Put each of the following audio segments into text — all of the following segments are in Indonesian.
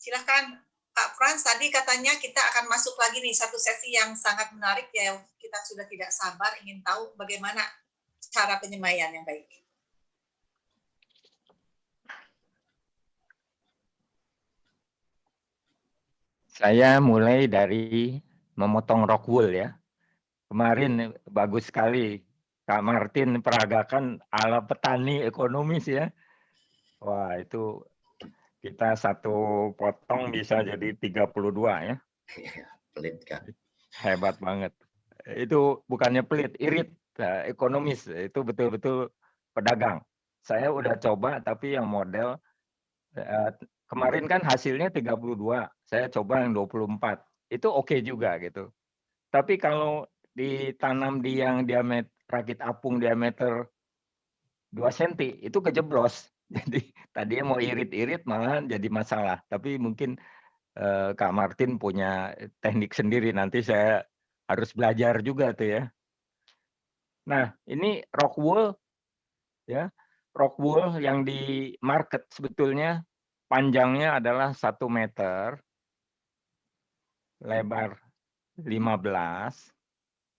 Silahkan Pak Frans, tadi katanya kita akan masuk lagi nih satu sesi yang sangat menarik ya, kita sudah tidak sabar ingin tahu bagaimana cara penyemaian yang baik. Saya mulai dari memotong rock wool ya. Kemarin bagus sekali Kak Martin peragakan ala petani ekonomis ya. Wah, itu kita satu potong bisa jadi 32 ya. Pelit Kak. Hebat banget. Itu bukannya pelit, irit. Ekonomis, itu betul-betul pedagang. Saya udah coba tapi yang model kemarin kan hasilnya 32, saya coba yang 24. Itu oke juga gitu. Tapi kalau ditanam di yang diameter rakit apung diameter 2 cm itu kejeblos. Jadi tadinya mau irit-irit malah jadi masalah. Tapi mungkin Kak Martin punya teknik sendiri, nanti saya harus belajar juga tuh ya. Nah, ini rock wool ya. Rock wool yang di market sebetulnya panjangnya adalah 1 meter, lebar 15,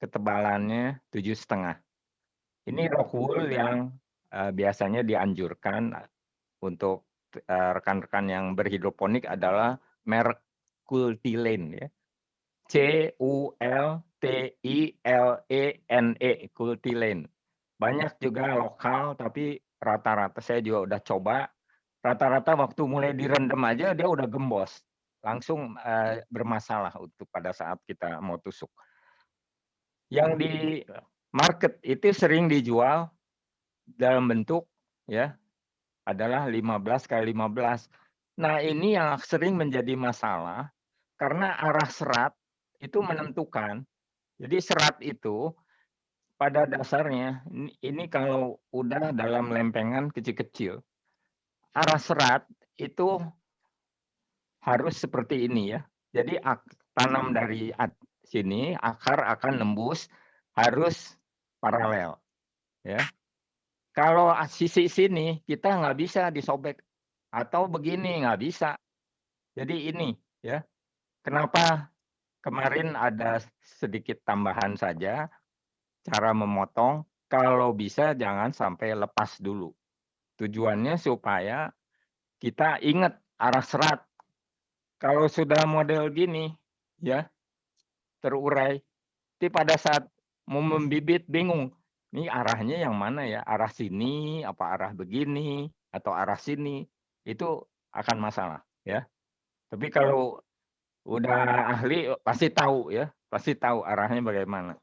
ketebalannya 7,5. Ini rock wool yang biasanya dianjurkan untuk rekan-rekan yang berhidroponik adalah merek Cultilane ya. Cultilane, Cultilane. Banyak juga lokal, tapi rata-rata saya juga udah coba. Rata-rata waktu mulai direndam aja dia udah gembos, langsung bermasalah untuk pada saat kita mau tusuk. Yang di market itu sering dijual dalam bentuk ya adalah 15 kali 15. Nah, ini yang sering menjadi masalah karena arah serat itu menentukan. Jadi serat itu pada dasarnya ini kalau udah dalam lempengan kecil-kecil, arah serat itu harus seperti ini ya. Jadi tanam dari sini, akar akan nembus harus paralel ya. Kalau sisi sini kita nggak bisa disobek atau begini nggak bisa. Jadi ini ya. Kenapa kemarin ada sedikit tambahan saja cara memotong, kalau bisa jangan sampai lepas dulu. Tujuannya supaya kita ingat arah serat. Kalau sudah model gini ya terurai, tapi pada saat mau membibit bingung. Ini arahnya yang mana ya? Arah sini, apa arah begini, atau arah sini. Itu akan masalah ya. Tapi kalau udah ahli pasti tahu ya, pasti tahu arahnya bagaimana.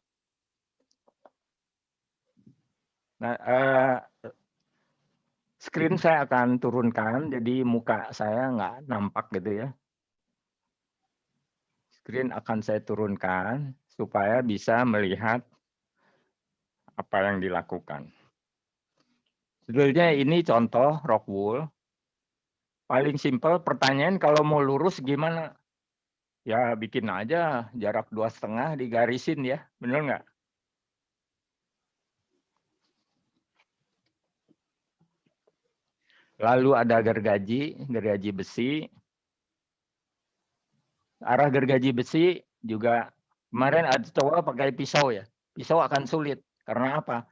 Nah, screen saya akan turunkan, jadi muka saya nggak nampak gitu ya. Screen akan saya turunkan supaya bisa melihat apa yang dilakukan. Sebetulnya ini contoh rock wool. Paling simpel pertanyaan kalau mau lurus gimana? Ya bikin aja jarak 2,5 digarisin ya, bener nggak? Lalu ada gergaji besi. Arah gergaji besi juga kemarin ada coba pakai pisau ya. Pisau akan sulit karena apa?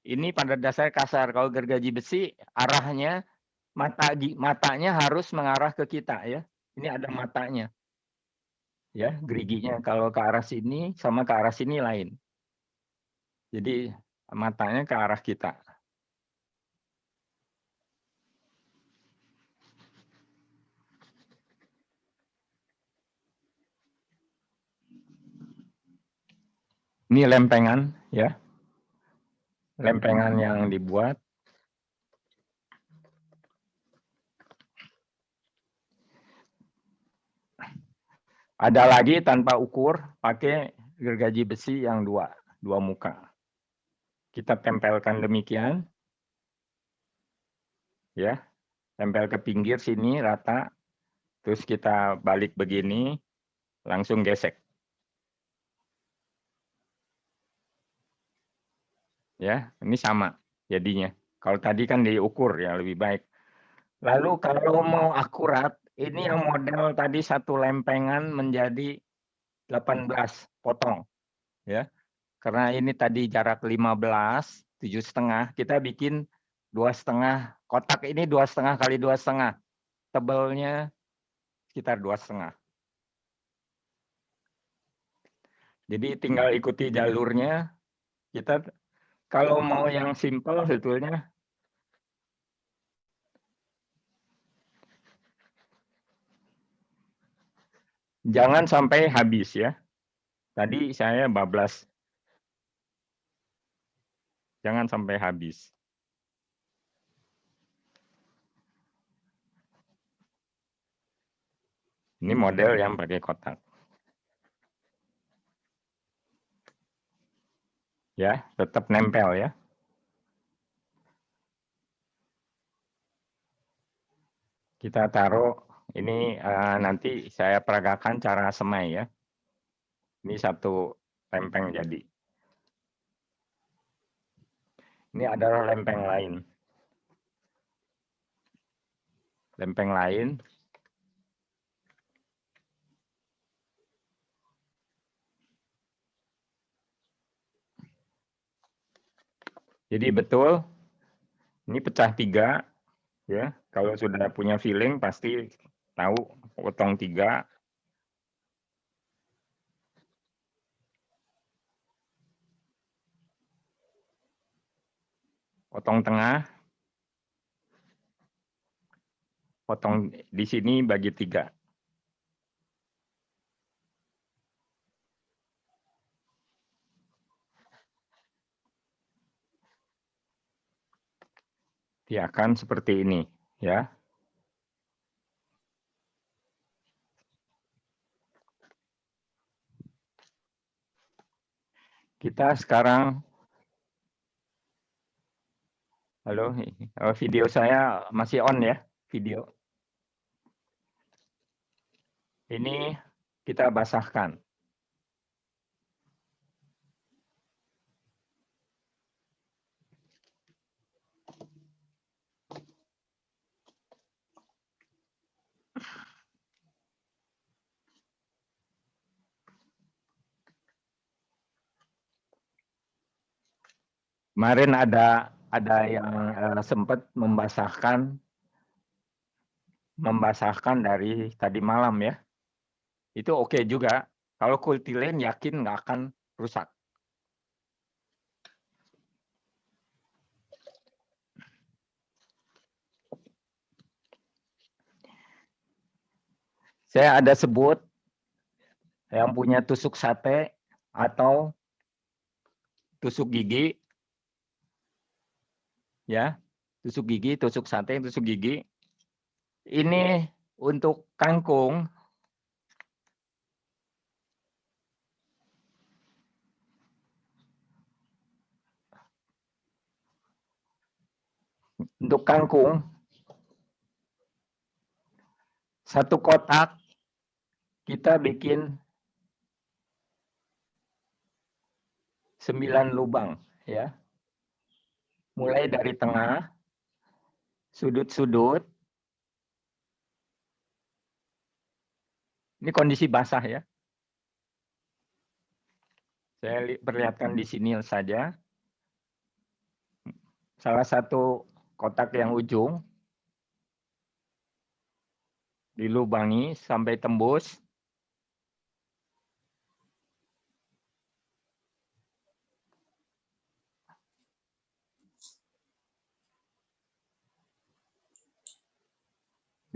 Ini pada dasarnya kasar. Kalau gergaji besi arahnya matanya harus mengarah ke kita ya. Ini ada matanya. Ya, geriginya kalau ke arah sini sama ke arah sini lain. Jadi matanya ke arah kita. Ini lempengan ya. Lempengan yang dibuat. Ada lagi tanpa ukur, pakai gergaji besi yang dua muka. Kita tempelkan demikian. Ya. Tempel ke pinggir sini rata. Terus kita balik begini, langsung gesek. Ya, ini sama jadinya. Kalau tadi kan diukur ya lebih baik. Lalu kalau mau akurat, Ini yang model tadi satu lempengan menjadi 18 potong, ya. Karena ini tadi jarak 15, 7,5, kita bikin 2,5 kotak ini 2,5 kali 2,5, tebalnya sekitar 2,5. Jadi tinggal ikuti jalurnya. Kita kalau mau yang simple sebetulnya jangan sampai habis ya. Tadi saya bablas. Jangan sampai habis. Ini model yang pakai kotak. Ya, tetap nempel ya. Kita taruh ini nanti saya peragakan cara semai ya. Ini satu lempeng jadi. Ini adalah lempeng lain. Lempeng lain. Jadi betul, ini pecah 3. Ya, kalau sudah punya feeling pasti tahu potong 3. Potong tengah. Potong di sini bagi 3. Akan seperti ini, ya. Kita sekarang, halo, video saya masih on ya, video. Ini kita basahkan. Kemarin ada yang sempat membasahkan dari tadi malam ya. Itu oke juga. Kalau kultilen yakin nggak akan rusak. Saya ada sebut yang punya tusuk sate atau tusuk gigi, ya, tusuk gigi, tusuk sate, tusuk gigi. Ini untuk kangkung. Untuk kangkung, satu kotak kita bikin 9 lubang, ya. Mulai dari tengah, sudut-sudut. Ini kondisi basah ya. Saya perlihatkan di sini saja. Salah satu kotak yang ujung dilubangi sampai tembus.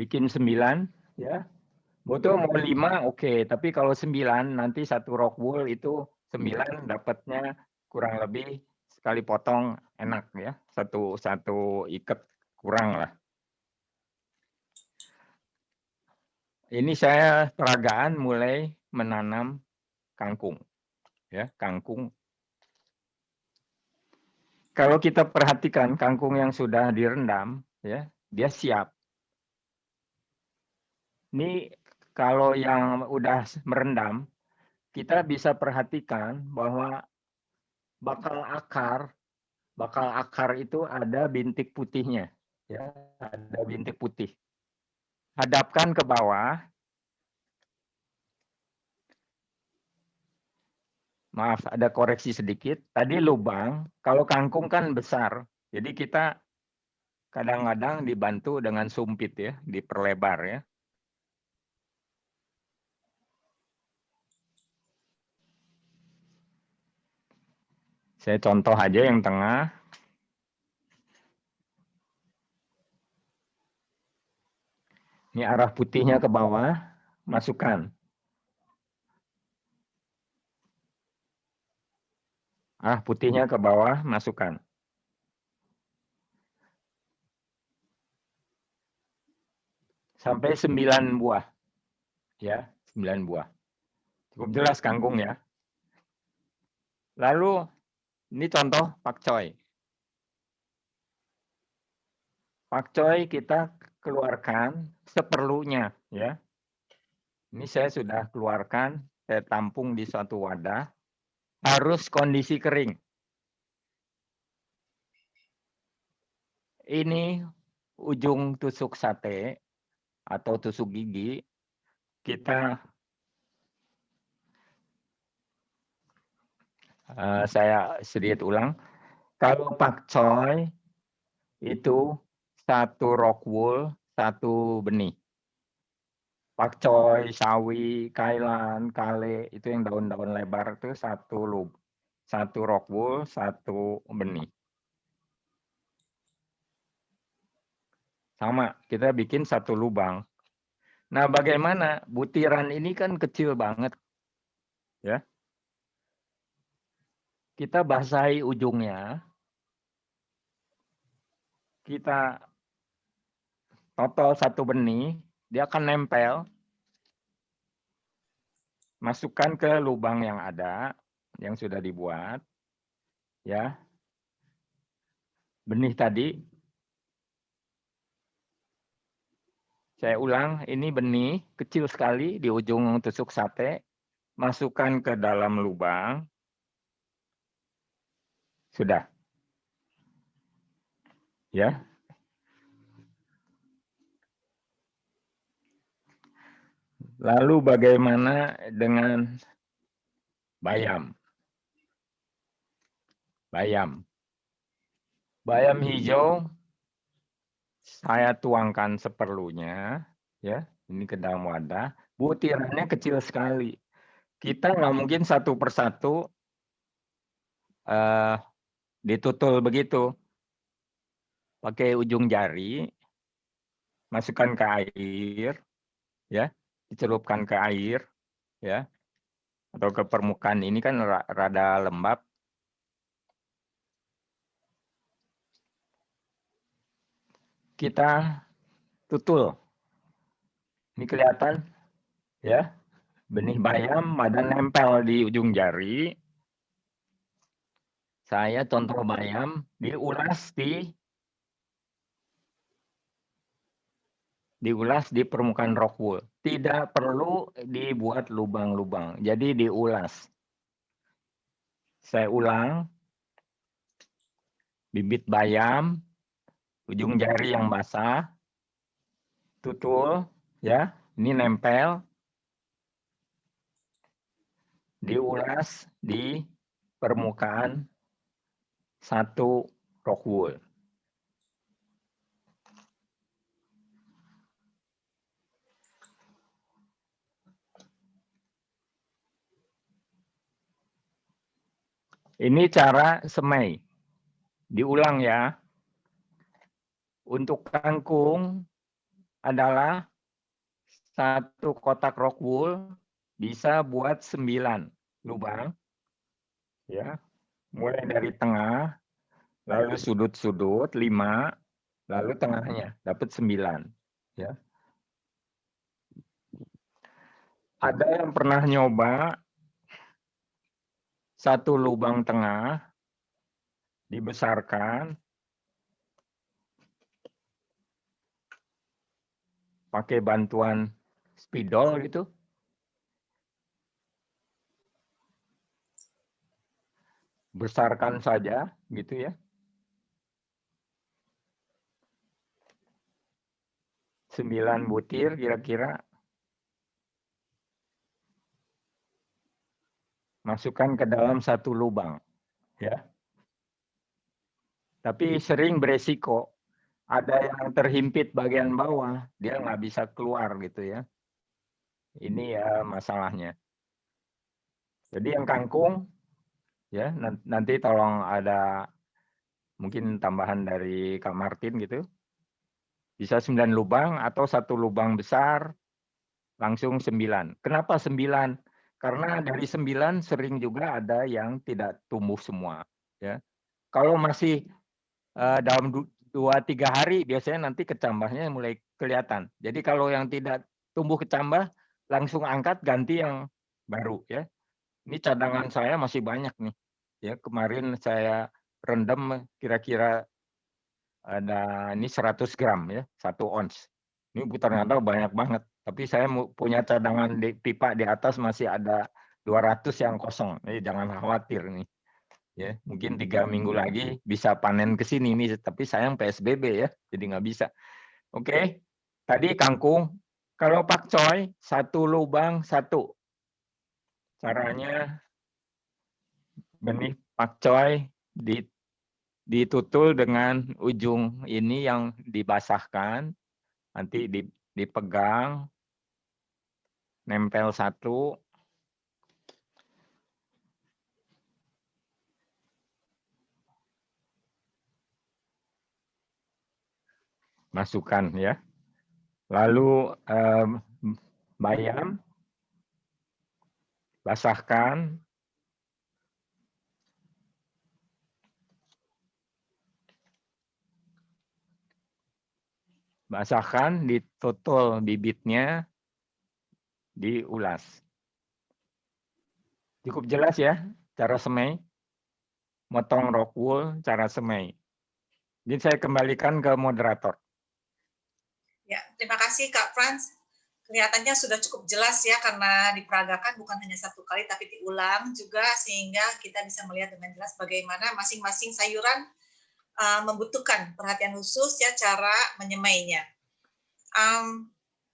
Bikin 9, ya. Betul mau 5 oke, tapi kalau 9 nanti satu rock wool itu 9 dapatnya kurang lebih sekali potong enak ya. Satu ikat kurang lah. Ini saya peragaan mulai menanam kangkung. Ya, kangkung. Kalau kita perhatikan kangkung yang sudah direndam, ya, dia siap. Ini kalau yang udah merendam, kita bisa perhatikan bahwa bakal akar itu ada bintik putihnya, ya, ada bintik putih. hadapkan ke bawah. Maaf, ada koreksi sedikit. Tadi lubang, kalau kangkung kan besar. Jadi kita kadang-kadang dibantu dengan sumpit ya, diperlebar ya. Saya contoh aja yang tengah. Ini arah putihnya ke bawah, masukkan. Arah putihnya ke bawah, masukkan. Sampai 9 buah. Ya, 9 buah. Cukup jelas kangkung ya. Lalu ini contoh pakcoy. Pakcoy kita keluarkan seperlunya ya. Ini saya sudah keluarkan, saya tampung di suatu wadah. Harus kondisi kering. Ini ujung tusuk sate atau tusuk gigi. Saya sedikit ulang. Kalau pakcoy itu 1 rockwool, 1 benih. Pakcoy, sawi, kailan, kale, itu yang daun-daun lebar itu 1 rockwool, 1 benih. Sama, kita bikin 1 lubang. Nah, bagaimana? Butiran ini kan kecil banget. Ya. Kita basahi ujungnya. Kita totol 1 benih, dia akan nempel. Masukkan ke lubang yang ada, yang sudah dibuat. Ya. Benih tadi. Saya ulang, ini benih kecil sekali di ujung tusuk sate. Masukkan ke dalam lubang. Sudah. Ya. Lalu bagaimana dengan bayam? Bayam. Bayam hijau saya tuangkan seperlunya, ya. Ini ke dalam wadah. Butirannya kecil sekali. Kita nggak mungkin satu persatu ditutul begitu. Pakai ujung jari, masukkan ke air, ya, dicelupkan ke air, ya, atau ke permukaan ini kan rada lembab. Kita tutul. Ini kelihatan, ya, benih bayam ada nempel di ujung jari. Saya contoh bayam diulas di permukaan rockwool. Tidak perlu dibuat lubang-lubang. Jadi diulas. Saya ulang. Bibit bayam, ujung jari yang basah, tutul, ya, ini nempel, diulas di permukaan 1 rockwool. Ini cara semai. Diulang ya. Untuk kangkung adalah 1 kotak rockwool bisa buat 9 lubang. Ya. Mulai dari tengah, lalu sudut-sudut 5, lalu tengahnya dapat 9. Ya. Ada yang pernah nyoba 1 lubang tengah dibesarkan pakai bantuan spidol gitu. Besarkan saja gitu ya. 9 butir kira-kira. Masukkan ke dalam satu lubang, ya. Tapi sering beresiko ada yang terhimpit bagian bawah, dia nggak bisa keluar gitu ya. Ini ya masalahnya. Jadi yang kangkung, ya nanti tolong ada mungkin tambahan dari Kak Martin gitu. Bisa 9 lubang atau satu lubang besar langsung 9. Kenapa 9? Karena dari 9 sering juga ada yang tidak tumbuh semua. Ya. Kalau masih dalam 2-3 hari biasanya nanti kecambahnya mulai kelihatan. Jadi kalau yang tidak tumbuh kecambah langsung angkat ganti yang baru ya. Ini cadangan saya masih banyak nih. Ya kemarin saya rendam kira-kira ada ini 100 gram ya, 1 ons. Ini ternyata banyak banget. Tapi saya punya cadangan di pipa di atas masih ada 200 yang kosong. Jadi jangan khawatir nih. Ya, mungkin 3 minggu lagi bisa panen ke sini nih, tapi sayang PSBB ya, jadi nggak bisa. Oke, tadi kangkung. Kalau pakcoy, satu lubang satu. Caranya benih pakcoy ditutul dengan ujung ini yang dibasahkan, nanti dipegang, nempel satu, masukkan ya. Lalu bayam, basahkan, ditutul bibitnya, diulas. Cukup jelas ya cara semai, motong rockwool, cara semai. Jadi saya kembalikan ke moderator. Ya, terima kasih Kak Frans. Kelihatannya sudah cukup jelas ya karena diperagakan bukan hanya satu kali tapi diulang juga sehingga kita bisa melihat dengan jelas bagaimana masing-masing sayuran membutuhkan perhatian khusus ya cara menyemainya.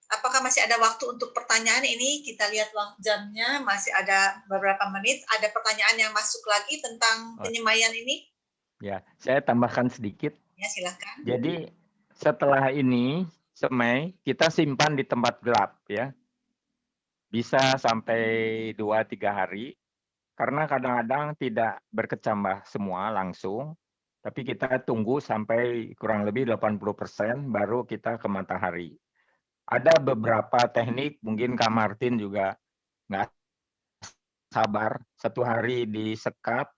Apakah masih ada waktu untuk pertanyaan ini? Kita lihat jamnya, masih ada beberapa menit. Ada pertanyaan yang masuk lagi tentang penyemaian ini? Ya, saya tambahkan sedikit. Ya, silakan. Jadi setelah ini semai kita simpan di tempat gelap ya. Bisa sampai 2-3 hari. Karena kadang-kadang tidak berkecambah semua langsung. Tapi kita tunggu sampai kurang lebih 80% baru kita ke matahari. Ada beberapa teknik, mungkin Kak Martin juga nggak sabar, 1 hari disekap,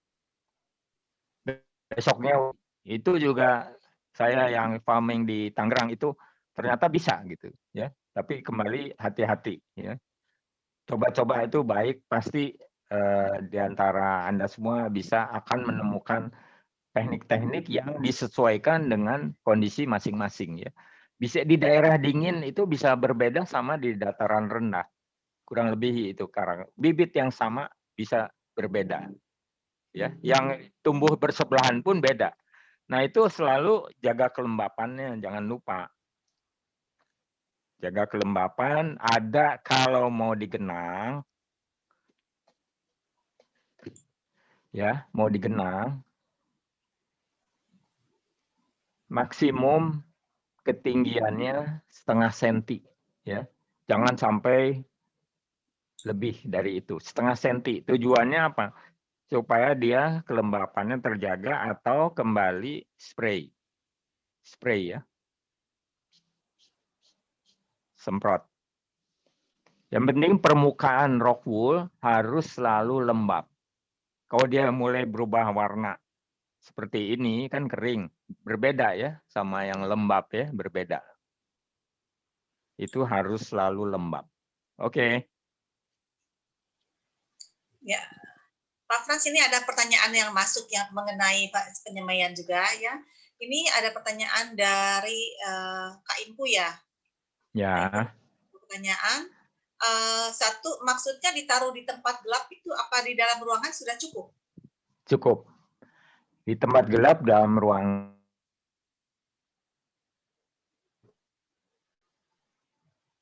besoknya itu juga saya yang farming di Tangerang itu ternyata bisa gitu ya. Tapi kembali hati-hati ya. Coba-coba itu baik, pasti di antara Anda semua bisa akan menemukan teknik-teknik yang disesuaikan dengan kondisi masing-masing ya. Bisa di daerah dingin itu bisa berbeda sama di dataran rendah. Kurang lebih itu karang. Bibit yang sama bisa berbeda. Ya, yang tumbuh bersebelahan pun beda. Nah, itu selalu jaga kelembapannya, jangan lupa. Jaga kelembapan, ada kalau mau digenang ya, mau digenang maksimum ketinggiannya 0,5 senti ya. Jangan sampai lebih dari itu, 0,5 senti. Tujuannya apa? Supaya dia kelembapannya terjaga atau kembali spray. Spray ya. Semprot. Yang penting permukaan rockwool harus selalu lembab. Kalau dia mulai berubah warna seperti ini kan kering, berbeda ya sama yang lembab ya, berbeda. Itu harus selalu lembab. Oke. Ya, Pak Frans, ini ada pertanyaan yang masuk yang mengenai penyemaian juga ya. Ini ada pertanyaan dari Kak Impu ya. Ya. Pertanyaan, satu, maksudnya ditaruh di tempat gelap itu apa di dalam ruangan sudah cukup? Cukup. Di tempat gelap dalam ruang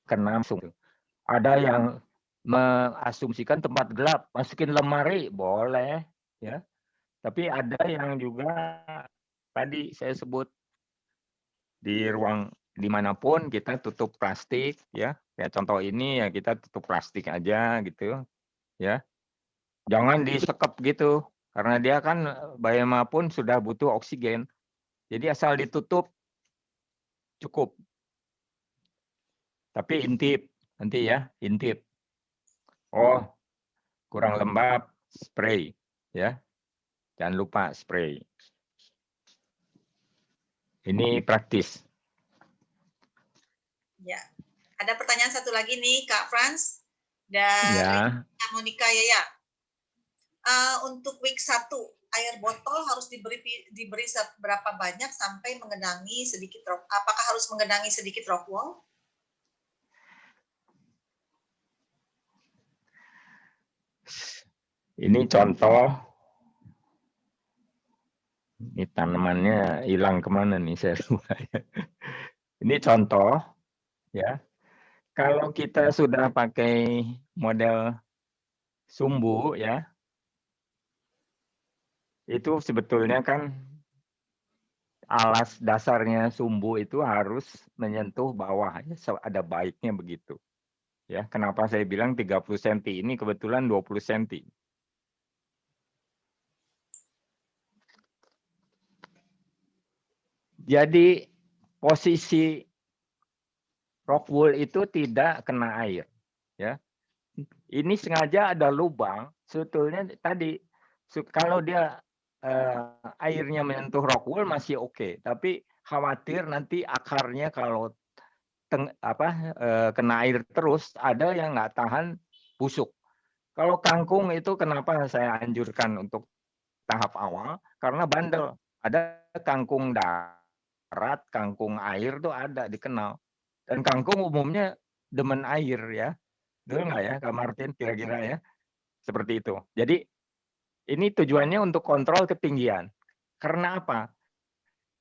kena langsung. Ada yang mengasumsikan tempat gelap, masukin lemari, boleh, ya. Tapi ada yang juga tadi saya sebut, di ruang dimanapun kita tutup plastik, ya. Kayak contoh ini ya kita tutup plastik aja gitu, ya. Jangan disekep gitu, karena dia kan, bagaimanapun sudah butuh oksigen. Jadi asal ditutup, cukup. Tapi intip, nanti ya, intip. Oh, kurang lembab, spray, ya. Jangan lupa spray. Ini praktis. Ya. Ada pertanyaan satu lagi nih, Kak Franz, dari Ya, Kak Monica Yaya. Untuk week 1, air botol harus diberi seberapa banyak sampai mengenangi sedikit apakah harus mengenangi sedikit rock wall? ini contoh. Ini tanamannya hilang kemana nih, saya lupa ya. Ini contoh, ya. Kalau kita sudah pakai model sumbu, ya, itu sebetulnya kan alas dasarnya sumbu itu harus menyentuh bawah, ya, ada baiknya begitu. Ya, kenapa saya bilang 30 senti, ini kebetulan 20 senti. Jadi posisi rock wool itu tidak kena air, ya. Ini sengaja ada lubang, sebetulnya tadi kalau dia airnya menyentuh rock wool masih oke, tapi khawatir nanti akarnya kalau kena air terus, ada yang nggak tahan, busuk. Kalau kangkung itu kenapa saya anjurkan untuk tahap awal, karena bandel. Ada kangkung darat, kangkung air tuh ada, dikenal. Dan kangkung umumnya demen air ya. Betul nggak ya, Kak Martin, kira-kira ya? Seperti itu. Jadi ini tujuannya untuk kontrol ketinggian. Karena apa?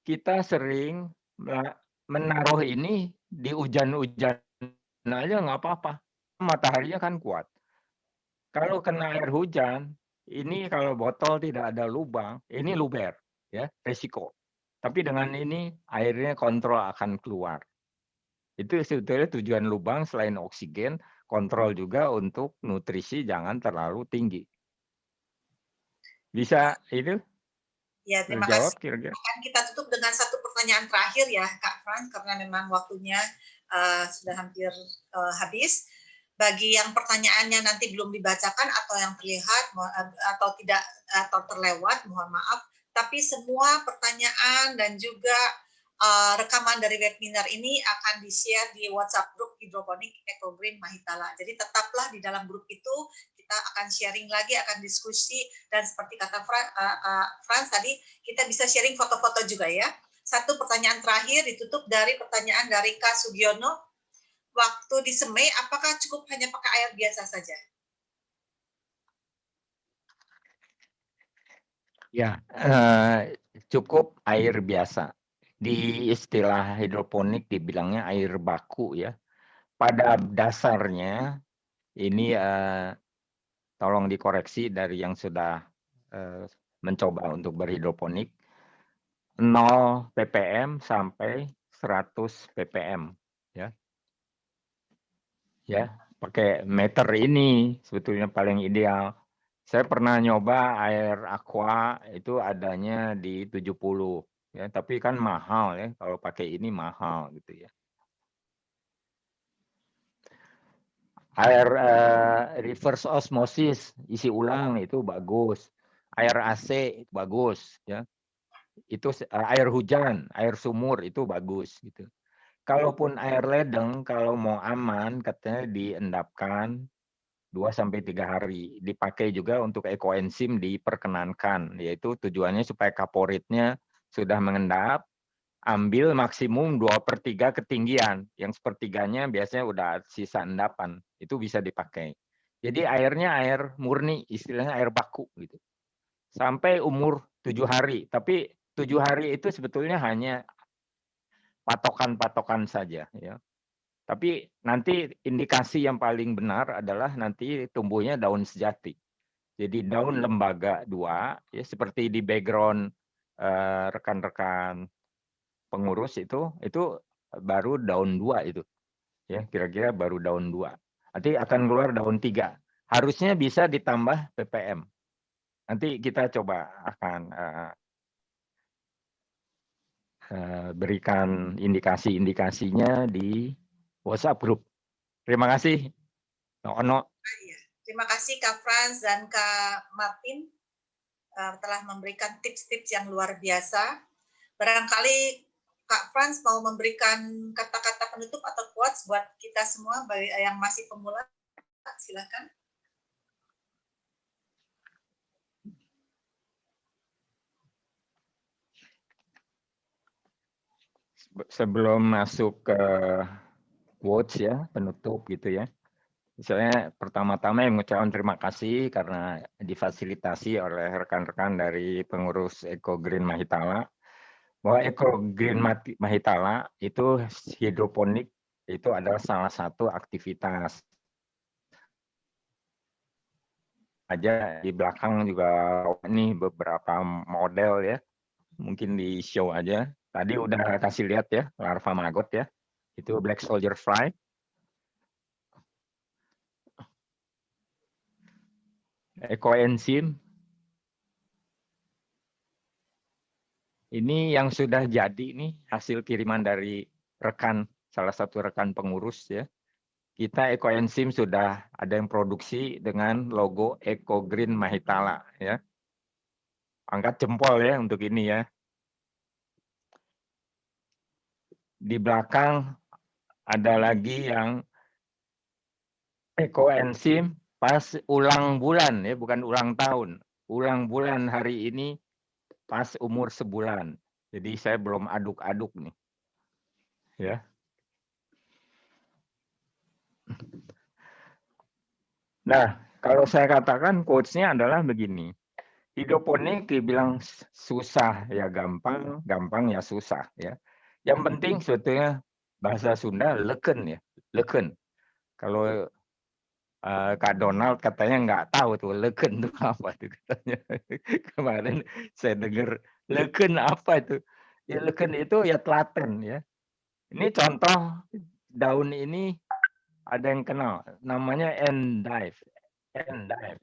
Kita sering menaruh ini di hujan-hujan aja nggak apa-apa. Mataharinya kan kuat. Kalau kena air hujan, ini kalau botol tidak ada lubang, ini luber, ya, resiko. Tapi dengan ini airnya kontrol akan keluar. Itu sebetulnya tujuan lubang selain oksigen, kontrol juga untuk nutrisi jangan terlalu tinggi. Bisa itu Ya, terima kasih. terjawab kira-kira? Akan kita tutup dengan satu pertanyaan terakhir ya, Kak Franz, karena memang waktunya sudah hampir habis. Bagi yang pertanyaannya nanti belum dibacakan atau yang terlihat atau tidak atau terlewat, mohon maaf. Tapi semua pertanyaan dan juga rekaman dari webinar ini akan di-share di WhatsApp grup Hidroponik Ecogreen Mahitala. Jadi tetaplah di dalam grup itu, kita akan sharing lagi, akan diskusi, dan seperti kata Franz tadi, kita bisa sharing foto-foto juga ya. Satu pertanyaan terakhir ditutup dari pertanyaan dari Kak Sugiono. Waktu di Semai, apakah cukup hanya pakai air biasa saja? Ya, cukup air biasa. Di istilah hidroponik dibilangnya air baku ya. Pada dasarnya ini tolong dikoreksi dari yang sudah mencoba untuk berhidroponik, 0 ppm sampai 100 ppm ya. Ya, pakai meter ini sebetulnya paling ideal. Saya pernah nyoba air aqua itu adanya di 70 ya, tapi kan mahal ya, kalau pakai ini mahal gitu ya. Air reverse osmosis isi ulang itu bagus. Air AC bagus ya. Itu air hujan, air sumur itu bagus gitu. Kalaupun air ledeng kalau mau aman katanya diendapkan 2 sampai 3 hari. Dipakai juga untuk ekoenzim diperkenankan, yaitu tujuannya supaya kaporitnya sudah mengendap, ambil maksimum 2/3 ketinggian, yang sepertiganya biasanya udah sisa endapan, itu bisa dipakai. Jadi airnya air murni, istilahnya air baku gitu. Sampai umur 7 hari, tapi 7 hari itu sebetulnya hanya patokan-patokan saja ya. Tapi nanti indikasi yang paling benar adalah nanti tumbuhnya daun sejati. Jadi daun lembaga 2, ya seperti di background rekan-rekan pengurus itu baru daun 2 itu. Ya, kira-kira baru daun 2. Nanti akan keluar daun 3. Harusnya bisa ditambah ppm. Nanti kita coba akan berikan indikasi-indikasinya di WhatsApp group. Terima kasih, Ono. Iya. Terima kasih Kak Frans dan Kak Martin telah memberikan tips-tips yang luar biasa. Barangkali Kak Frans mau memberikan kata-kata penutup atau quotes buat kita semua yang masih pemula. Silakan. Sebelum masuk ke quotes ya, penutup gitu ya. Misalnya pertama-tama yang mengucapkan terima kasih karena difasilitasi oleh rekan-rekan dari pengurus Eco Green Mahitala. Bahwa Eco Green Mahitala itu hidroponik itu adalah salah satu aktivitas. Aja di belakang juga ini beberapa model ya. Mungkin di show aja. Tadi udah kasih lihat ya, larva maggot ya. Itu black soldier fly. Ekoenzim. Ini yang sudah jadi nih hasil kiriman dari salah satu rekan pengurus ya. Kita ekoenzim sudah ada yang produksi dengan logo Eco Green Mahitala ya. Angkat jempol ya untuk ini ya. Di belakang ada lagi yang ekoenzim pas ulang bulan ya, bukan ulang tahun. Ulang bulan hari ini pas umur sebulan. Jadi saya belum aduk-aduk nih. Ya. Nah, kalau saya katakan quotes-nya adalah begini. Hidroponik dibilang susah ya gampang, gampang ya susah ya. Yang penting sebetulnya bahasa Sunda leken ya, leken. Kalau Kak Donald katanya nggak tahu tuh leken itu apa tuh katanya. Kemarin saya dengar leken apa itu? Ya leken itu ya telaten ya. Ini contoh daun ini ada yang kenal, namanya endive. Endive.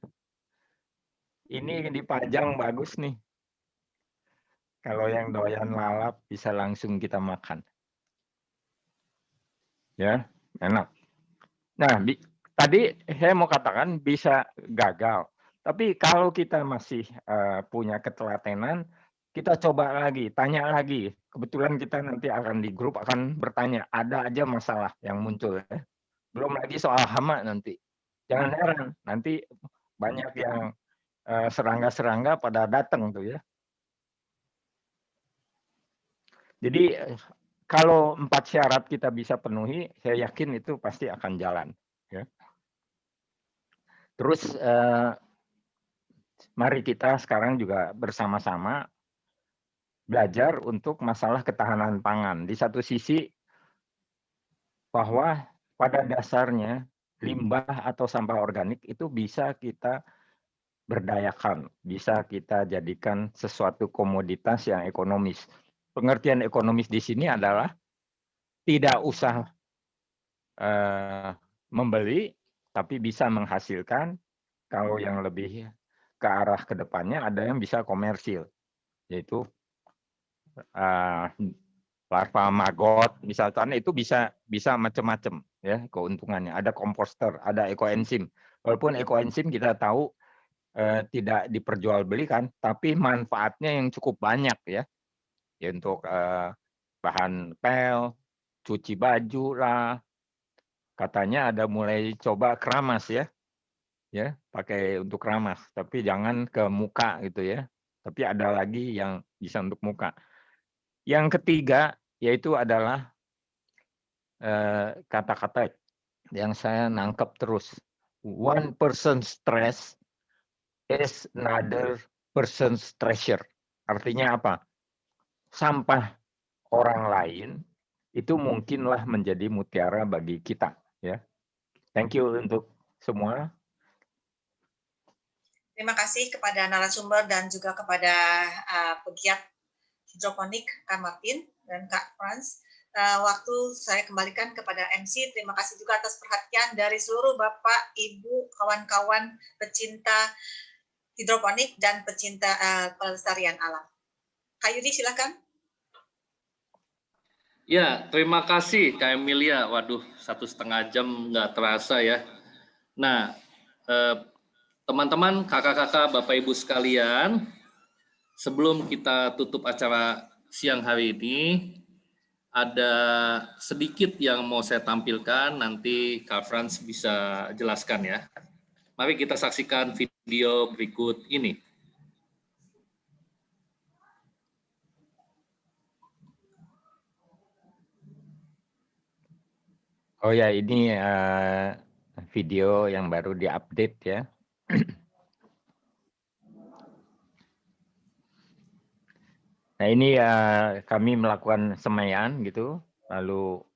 Ini dipajang bagus nih. Kalau yang doyan lalap bisa langsung kita makan. Ya, enak. Nah, tadi saya mau katakan bisa gagal. Tapi kalau kita masih punya ketelatenan, kita coba lagi, tanya lagi. Kebetulan kita nanti akan di grup akan bertanya, ada aja masalah yang muncul ya. Belum lagi soal hama nanti. Jangan heran, nanti banyak yang serangga-serangga pada datang tuh ya. Jadi kalau 4 syarat kita bisa penuhi, saya yakin itu pasti akan jalan. Ya. Terus mari kita sekarang juga bersama-sama belajar untuk masalah ketahanan pangan. Di satu sisi bahwa pada dasarnya limbah atau sampah organik itu bisa kita berdayakan, bisa kita jadikan sesuatu komoditas yang ekonomis. Pengertian ekonomis di sini adalah tidak usah membeli, tapi bisa menghasilkan. Kalau yang lebih ke arah ke depannya ada yang bisa komersil, yaitu larva maggot misalkan itu bisa macam-macam ya keuntungannya. Ada komposter, ada ekoenzim. Walaupun ekoenzim kita tahu tidak diperjualbelikan, tapi manfaatnya yang cukup banyak ya, ya untuk bahan pel, cuci baju lah. Katanya ada mulai coba keramas ya, pakai untuk keramas, tapi jangan ke muka gitu ya. Tapi ada lagi yang bisa untuk muka. Yang ketiga yaitu adalah kata-kata yang saya nangkep terus. One person stress is another person's treasure. Artinya apa? Sampah orang lain itu mungkinlah menjadi mutiara bagi kita, ya. Thank you untuk semua. Terima kasih kepada narasumber dan juga kepada pegiat hidroponik Kak Martin dan Kak Franz. Waktu saya kembalikan kepada MC. Terima kasih juga atas perhatian dari seluruh Bapak, Ibu, kawan-kawan pecinta hidroponik dan pecinta pelestarian alam. Kak Yudi, silakan. Ya, terima kasih Kak Emilia. Waduh, 1,5 jam nggak terasa ya. Nah, teman-teman, kakak-kakak, Bapak Ibu sekalian, sebelum kita tutup acara siang hari ini, ada sedikit yang mau saya tampilkan, nanti Kak Franz bisa jelaskan ya. Mari kita saksikan video berikut ini. Oh ya, ini video yang baru diupdate ya. Nah ini kami melakukan semaian gitu, lalu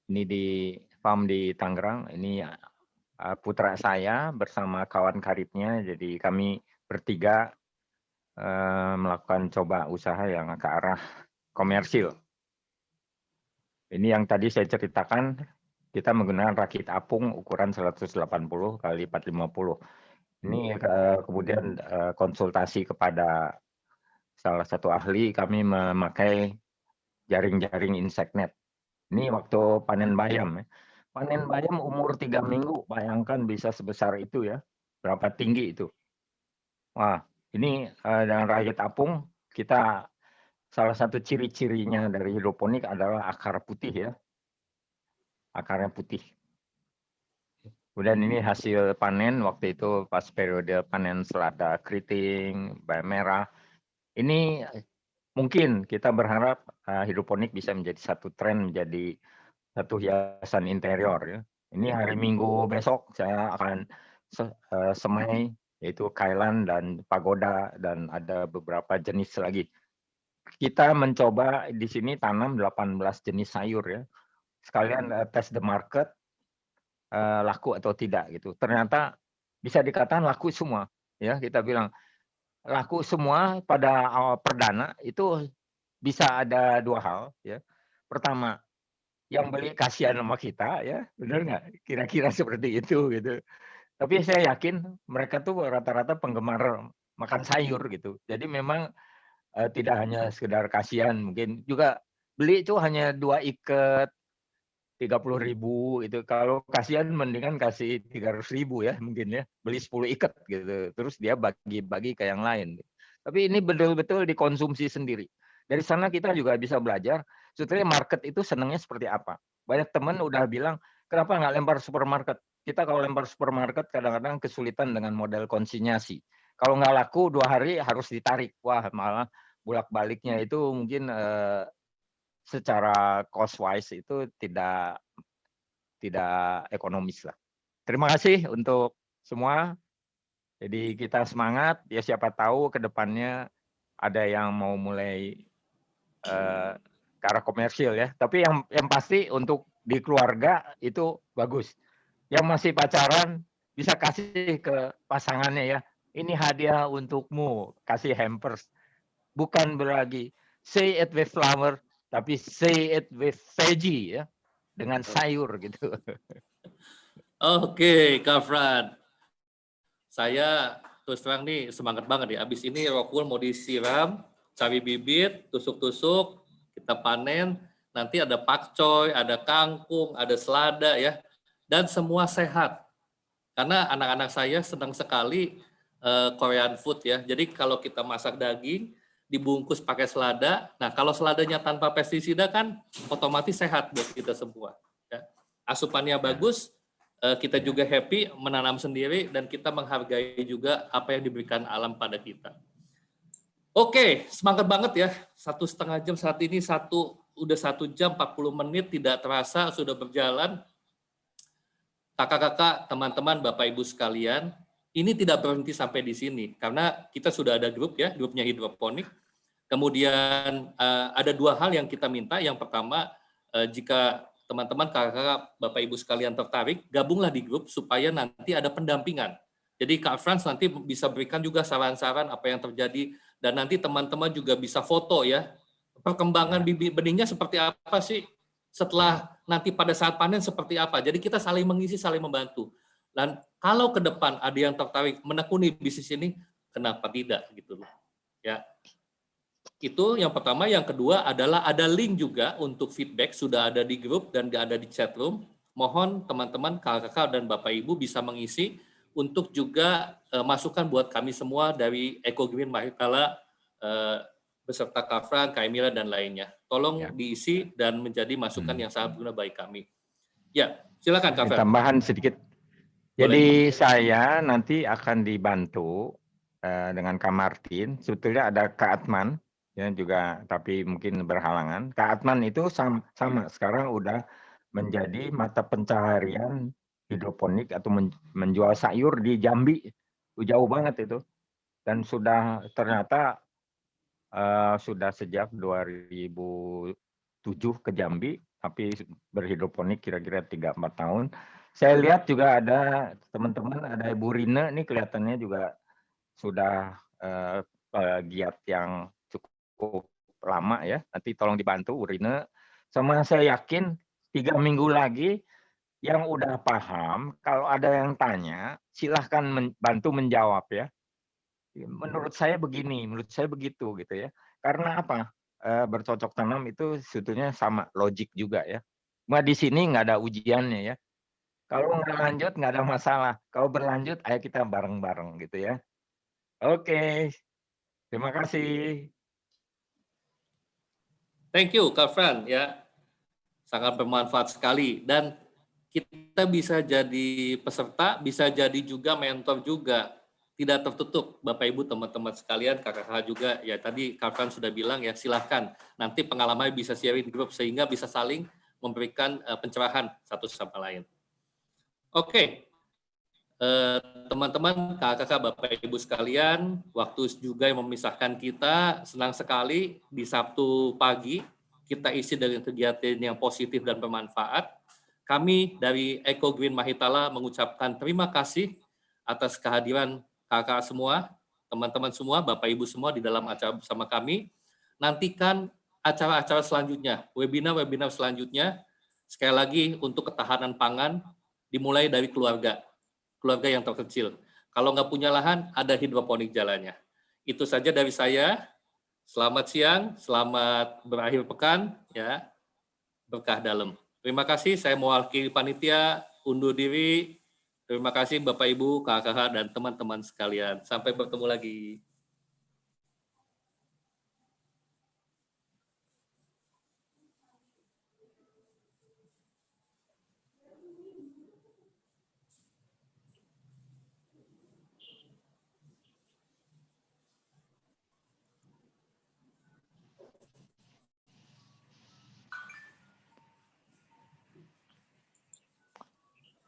ini di farm di Tangerang, ini putra saya bersama kawan karibnya, jadi kami bertiga melakukan coba usaha yang ke arah komersil. Ini yang tadi saya ceritakan, kita menggunakan rakit apung ukuran 180 kali 450. Ini kemudian konsultasi kepada salah satu ahli, kami memakai jaring-jaring insect net. Ini waktu panen bayam. Panen bayam umur 3 minggu, bayangkan bisa sebesar itu ya. Berapa tinggi itu. Wah, ini dengan rakit apung, kita salah satu ciri-cirinya dari hidroponik adalah akar putih ya. Akarnya putih. Kemudian ini hasil panen waktu itu pas periode panen selada keriting, bayam merah. Ini mungkin kita berharap hidroponik bisa menjadi satu tren, menjadi satu hiasan interior ya. Ini hari Minggu besok saya akan semai, yaitu kailan dan pagoda dan ada beberapa jenis lagi. Kita mencoba di sini tanam 18 jenis sayur ya. Sekalian test the market, laku atau tidak gitu. Ternyata bisa dikatakan laku semua ya. Kita bilang laku semua pada awal perdana itu bisa ada dua hal ya. Pertama, yang beli kasihan sama kita ya, benar nggak? Kira-kira seperti itu gitu. Tapi saya yakin mereka tuh rata-rata penggemar makan sayur gitu. Jadi memang tidak hanya sekedar kasihan, mungkin juga beli itu hanya 2 ikat 30.000 itu. Kalau kasihan mendingan kasih 300.000 ya mungkin ya, beli 10 ikat gitu. Terus dia bagi-bagi ke yang lain. Tapi ini betul-betul dikonsumsi sendiri. Dari sana kita juga bisa belajar sebetulnya market itu senangnya seperti apa. Banyak teman udah bilang, kenapa nggak lempar supermarket? Kita kalau lempar supermarket kadang-kadang kesulitan dengan model konsinyasi. Kalau nggak laku 2 hari harus ditarik. Wah, malah bolak-baliknya itu mungkin secara cost wise itu tidak ekonomis lah. Terima kasih untuk semua. Jadi kita semangat, ya siapa tahu ke depannya ada yang mau mulai ke arah komersil ya. Tapi yang pasti untuk di keluarga itu bagus. Yang masih pacaran bisa kasih ke pasangannya ya. Ini hadiah untukmu, kasih hampers. Bukan berlagi say it with flower, tapi say it with veggie ya, dengan sayur gitu. Oke, Kak Fran. Saya terus terang nih semangat banget ya. Abis ini Rockwool mau disiram, cari bibit, tusuk-tusuk, kita panen. Nanti ada pakcoy, ada kangkung, ada selada ya. Dan semua sehat. Karena anak-anak saya senang sekali Korean food ya. Jadi kalau kita masak daging, dibungkus pakai selada. Nah, kalau seladanya tanpa pestisida kan otomatis sehat buat kita semua. Ya. Asupannya bagus, kita juga happy menanam sendiri dan kita menghargai juga apa yang diberikan alam pada kita. Oke, semangat banget ya. 1,5 jam saat ini udah 1 jam 40 menit tidak terasa sudah berjalan. Kakak-kakak, teman-teman, Bapak Ibu sekalian, ini tidak berhenti sampai di sini karena kita sudah ada grup ya, grupnya hidroponik. Kemudian ada 2 hal yang kita minta. Yang pertama, jika teman-teman, kakak, Bapak Ibu sekalian tertarik, gabunglah di grup supaya nanti ada pendampingan. Jadi Kak Frans nanti bisa berikan juga saran-saran apa yang terjadi, dan nanti teman-teman juga bisa foto ya, perkembangan bibit benihnya seperti apa sih, setelah nanti pada saat panen seperti apa. Jadi kita saling mengisi, saling membantu. Dan kalau ke depan ada yang tertarik menekuni bisnis ini, kenapa tidak gitu loh. Ya. Itu yang pertama. Yang kedua adalah ada link juga untuk feedback, sudah ada di grup dan ada di chat room. Mohon teman-teman, kakak-kakak dan Bapak Ibu bisa mengisi untuk juga masukan buat kami semua dari Eco Green Mahitala beserta Kak Fran, Kak Emila dan lainnya. Tolong diisi dan menjadi masukan yang sangat berguna bagi kami. Ya, silakan Kak Fran. Tambahan sedikit. Jadi saya nanti akan dibantu dengan Kak Martin. Sebetulnya ada Kak Atman ya juga, tapi mungkin berhalangan. Kak Atman itu sama sekarang udah menjadi mata pencaharian hidroponik atau menjual sayur di Jambi. Jauh banget itu. Dan sudah ternyata sudah sejak 2007 ke Jambi, tapi berhidroponik kira-kira 3-4 tahun. Saya lihat juga ada teman-teman, ada Ibu Rina, ini kelihatannya juga sudah giat yang cukup lama ya. Nanti tolong dibantu Bu Rina. Sama saya yakin 3 minggu lagi yang udah paham, kalau ada yang tanya, silahkan bantu menjawab ya. Menurut saya begini, menurut saya begitu gitu ya. Karena apa? Bercocok tanam itu sebetulnya sama logik juga ya. Cuma di sini nggak ada ujiannya ya. Kalau nggak lanjut nggak ada masalah. Kalau berlanjut, ayo kita bareng-bareng gitu ya. Oke, terima kasih. Thank you Kak Fran ya. Sangat bermanfaat sekali, dan kita bisa jadi peserta, bisa jadi juga mentor juga. Tidak tertutup Bapak Ibu teman-teman sekalian, kakak-kakak juga ya, tadi Kak Fran sudah bilang ya, silahkan nanti pengalamannya bisa sharing di grup sehingga bisa saling memberikan pencerahan satu sama lain. Oke. Teman-teman, kakak-kakak, Bapak Ibu sekalian, waktu juga yang memisahkan kita. Senang sekali di Sabtu pagi kita isi dengan kegiatan yang positif dan bermanfaat. Kami dari Eco Green Mahitala mengucapkan terima kasih atas kehadiran kakak semua, teman-teman semua, Bapak Ibu semua di dalam acara bersama kami. Nantikan acara-acara selanjutnya, webinar-webinar selanjutnya. Sekali lagi untuk ketahanan pangan dimulai dari keluarga yang terkecil. Kalau nggak punya lahan, ada hidroponik jalannya. Itu saja dari saya. Selamat siang, selamat berakhir pekan, ya. Berkah dalam. Terima kasih, saya mewakili panitia, undur diri. Terima kasih Bapak Ibu, kakak-kakak, dan teman-teman sekalian. Sampai bertemu lagi.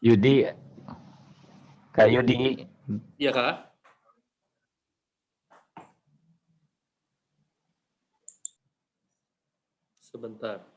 Yudi, Kak Yudi. Iya, Kak. Sebentar.